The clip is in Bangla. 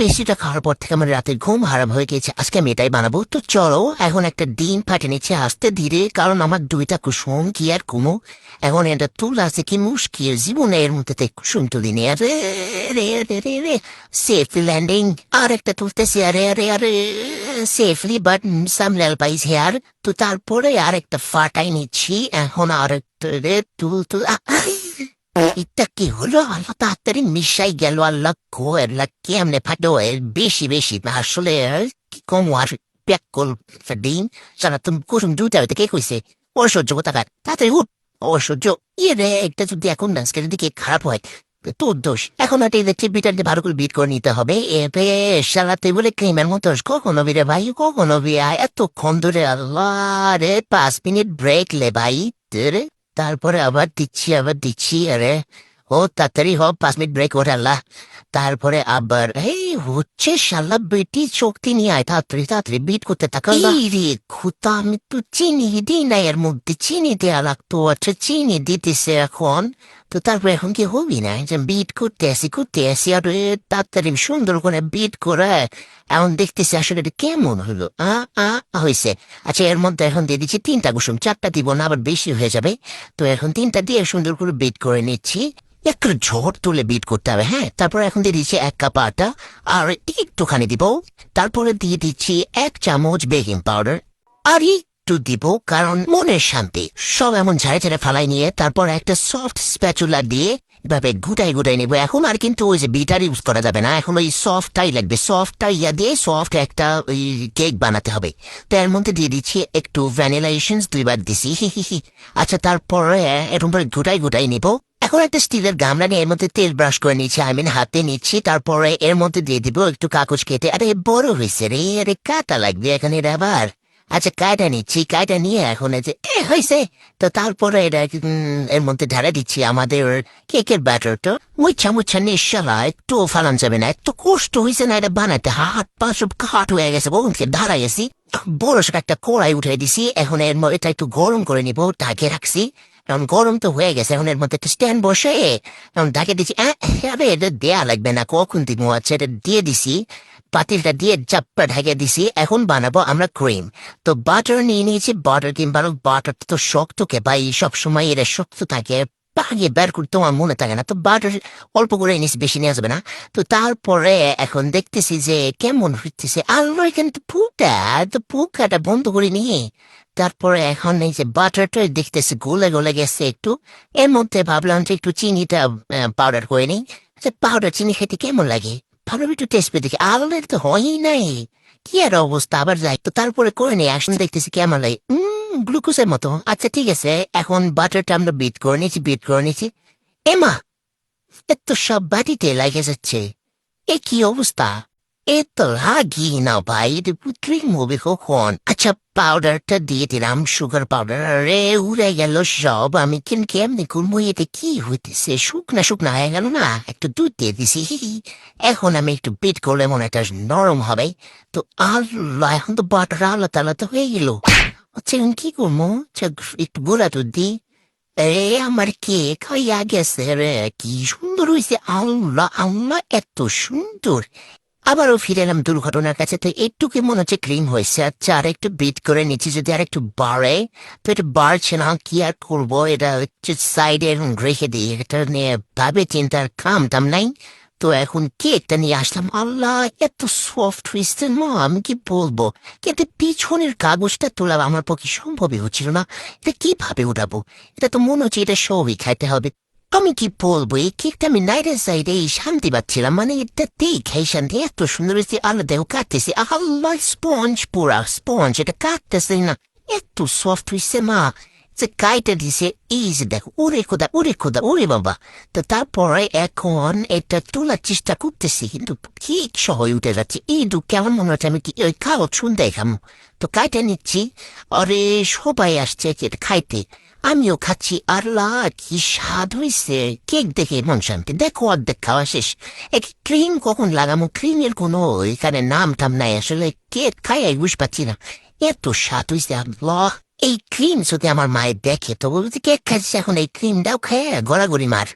পেস্ট্রিটা খাওয়ার পর থেকে আমার রাতের ঘুম হারাম হয়ে গেছে। আজকে আমি এটাই বানাবো। তো চলো এখন একটা ডিম ফাটে নিচ্ছে আস্তে ধীরে, কারণ আমার দুইটা কুসুম কি আর কুমো। এখন এটা তুল আছে কি মুশকিল, জীবনে এর মধ্যে কুসুম তুলিনি। আরে রে রে রে রে সেফ ল্যান্ডিং। আর একটা তুলতেছি, আরে আরে আরে সেফলি বাট সামলাল পাইস হেয়ার। তো তারপরে আর একটা ফাটাই নিচ্ছি। এখন আর একটা রে তুল তুল এটা কি হলো? আল্লাহ তাড়াতাড়ি মিশাই গেল। আল্লাহ গো, আল্লাহ কেমনে ফাটো বেশি বেশি আসলে কি কম আর প্যাক কল ডিম সারা তুমি কুসুম দুটা হইতে কে কইছে ঐশ্বর্য কোথাকার তাড়াতাড়ি উঠ। ঐশ্বর্য ইয়ে রে, একটা যদি এখন ডান্স করে দিকে খারাপ হয় তোর দোষ। এখন একটা ইলেকট্রিক বিটারকে ভালো করে বিট করে নিতে হবে। এতে সারা তুই বলে ক্রিমের মতো কখনো বিরে ভাই, কখনো বিয়ে এতক্ষণ ধরে। আল্লাহ রে 5 মিনিট ব্রেক লে ভাই রে। তারপরে আবার দিচ্ছি আরে ও তাড়াতাড়ি হ, 5 মিনিট ব্রেক ওরে আল্লাহ। তারপরে আবার এই হচ্ছে শালা বেটি শক্তি নিয়ে আয়, তাড়াতাড়ি তাড়াতাড়ি বিট করতে থাকা। রে খুতা, আমি তো চিনি দিই না, এর মধ্যে চিনি দেওয়া লাগতো। আচ্ছা চিনি দিতেছে এখন। তো তারপরে এখন কি হবি না যে বিট করতে আসি আর তাড়াতাড়ি সুন্দর করে বিট করে এখন দেখতেছি আসলে এটা কেমন হলো। হয়েছে। আচ্ছা এর মধ্যে এখন দিয়ে দিচ্ছি 3টা কুসুম, 4টা দিব না আবার বেশি হয়ে যাবে। তো এখন 3টা দিয়ে সুন্দর করে বিট করে নিচ্ছি। একটু ঝড় তুলে বিট করতে হবে। হ্যাঁ, তারপর এখন দিয়ে দিচ্ছি 1 কাপ আটা আর একটুখানি দিব। তারপরে দিয়ে দিচ্ছি 1 চামচ বেকিং পাউডার আর একটু দিব কারণ মনের শান্তি। সব এমন ঝাড়ে ঝাড়ে ফালাই নিয়ে তারপর একটা সফট স্প্যাচুলা দিয়ে এভাবে গুটাই নেবো। এখন আর কিন্তু ওই যে বিটার ইউজ করা যাবে না, এখন ওই সফটটাই লাগবে। সফটটা দিয়ে সফট একটা ওই কেক বানাতে হবে। তো এর মধ্যে দিয়ে দিচ্ছি একটু ভ্যানিলা এসেন্স, 2বার দিছি। আচ্ছা তারপরে এরকম করে গুটাই নিবো। এখন একটা স্টিলের গামলা নিয়ে এর মধ্যে তেল ব্রাশ করে নিচ্ছি, হাতে নিচ্ছি। তারপরে এর মধ্যে দিয়ে দিব একটু কাগজ কেটে। আরে বড় হয়েছে রে, আরে কাটা লাগবে এখানে আবার। আচ্ছা কাটা নিচ্ছি, কাটা নিয়ে এখন এই যে হয়েছে। তো তারপরে এটা এর মধ্যে ঢালা দিচ্ছি আমাদের কেকের ব্যাটারটা। মুচ্ছা নিশ্চলা একটু ফালান যাবে না, একটু কষ্ট হয়েছে না এটা বানাতে। হাত পা সব কাট হয়ে গেছে, বলুনকে ধারাই গেছি। বড় সব একটা কড়াই উঠে দিছি। এখন এটা একটু গরম করে নিবো, ঢাকে রাখছি। এখন গরম তো হয়ে গেছে, এখন এর মধ্যে একটা স্ট্যান্ড বসে এখন ঢাকে দিচ্ছি। আরে এটা দেয়া লাগবে না, কখন দিব। আচ্ছা এটা দিয়ে দিছি, পাতিলটা দিয়ে চাপ্পা ঢেকে দিছি। এখন বানাবো আমরা ক্রিম। তো বাটার নিয়ে নিয়েছি, বাটার কিংবা বাটার তো শক্তকে ভাই, সবসময় এটা শক্ত থাকে, পাগে বের করতে আমার মনে থাকে না। তো বাটার অল্প করে নিয়েছি, বেশি নেওয়া যাবে না। তো তারপরে এখন দেখতেছি যে কেমন হইতেছে। আল্লাহ এখানে তো পুকাটা বন্ধ করে নিয়ে তারপরে এখন এই যে বাটারটা দেখতেছি গলে গেছে একটু। এর মধ্যে ভাবলাম যে একটু চিনিটা পাউডার করে নিই। পাউডার চিনি খেতে কেমন লাগে, ভালো একটু টেস্ট পেয়ে দেখি। আলাদা তো হয়ই নাই, কি আর অবস্থা। আবার যাই তো তারপরে করে নিই, আসলে দেখতেছি কেমন লাগে। গ্লুকোজের মতো। আচ্ছা ঠিক আছে, এখন বাটারটা আমরা বিট করে নিয়েছি। এমা, এত সব বাটিতে লাগে যাচ্ছে, এ কি অবস্থা? এ তো লাগি না ভাই, ক্রিম হবে কখন? আচ্ছা পাউডারটা দিয়ে দিলাম, সুগার পাউডার। আরে উড়ে গেল সব। আমি কেমনি করবো? এটা কি হইতেছে? শুকনা হয়ে গেল না। একটু দুধ দিয়ে দিছি। এখন আমি একটু বিট করলে মনে একটা নরম হবে। তো আল্লাহ, এখন তো বাটার আলাদা হয়ে গেল। আচ্ছা এখন কি করবো? আচ্ছা, একটু গোলা দুধ দিই। আমার কেক হইয়া গেছে রে, কি সুন্দর হয়েছে। আল্লাহ এত সুন্দর। আবারও ফিরে এলাম দুর্ঘটনার কাছে। তো একটুকে মনে হচ্ছে ক্রিম হয়েছে। আচ্ছা আর একটু বিট করে নিচ্ছি, যদি আর একটু বাড়ে। তো এটা বাড়ছে না, কি আর করবো, এটা হচ্ছে সাইডে রেখে দিই। এটা নিয়ে ভাবে চিন্তার কাম নাই। তো এখন কেকটা নিয়ে আসলাম। আল্লাহ এত সফট হয়েছে না, আমি কি বলবো। কিন্তু পিছনের কাগজটা তোলা আমার পক্ষে সম্ভবই হচ্ছিল না। এটা কিভাবে উঠাবো? এটা তো মনে হচ্ছে এটা সবই খাইতে হবে। আমি কি বলবো, এই কেকটা আমি নাইটের সাইডে শান্তি পাচ্ছিলাম। মানে এটা দেখে শান্তি, এত সুন্দর হয়েছে। আলাদাও কাটতেছি, আল্লাহ পুরা স্পঞ্জ, এটা কাটতেছে না, এত সফট হয়েছে মা। যে কাইটা দিছে, এই যে দেখো, ওরে বাবা। তো তারপরে এখন এটা তোলার চেষ্টা করতেছি, কিন্তু ঠিক সহ উঠে যাচ্ছে। এই কেমন মনে হচ্ছে আমি কি ওই খাও শুনতে খাম। তো কাইটা নিচ্ছি, আরে সবাই আসছে এটা খাইতে, আমিও খাচ্ছি। আল্লাহ কি স্বাদ হয়েছে। কেক দেখে মন শান্তি। দেখো অর্ধেক খাওয়া শেষ। ক্রিম কখন লাগামো, ক্রিমের কোনো এখানে নাম টাম নাই। আসলে কেক খাই বুঝ পাচ্ছি না, এত স্বাদ হয়েছে। আল্লাহ, এই ক্রিম যদি আমার মায়ের দেখে তো বলতে কেক খাচ্ছি, এখন এই ক্রিমটাও খেয়ে গড়াগড়ি মার।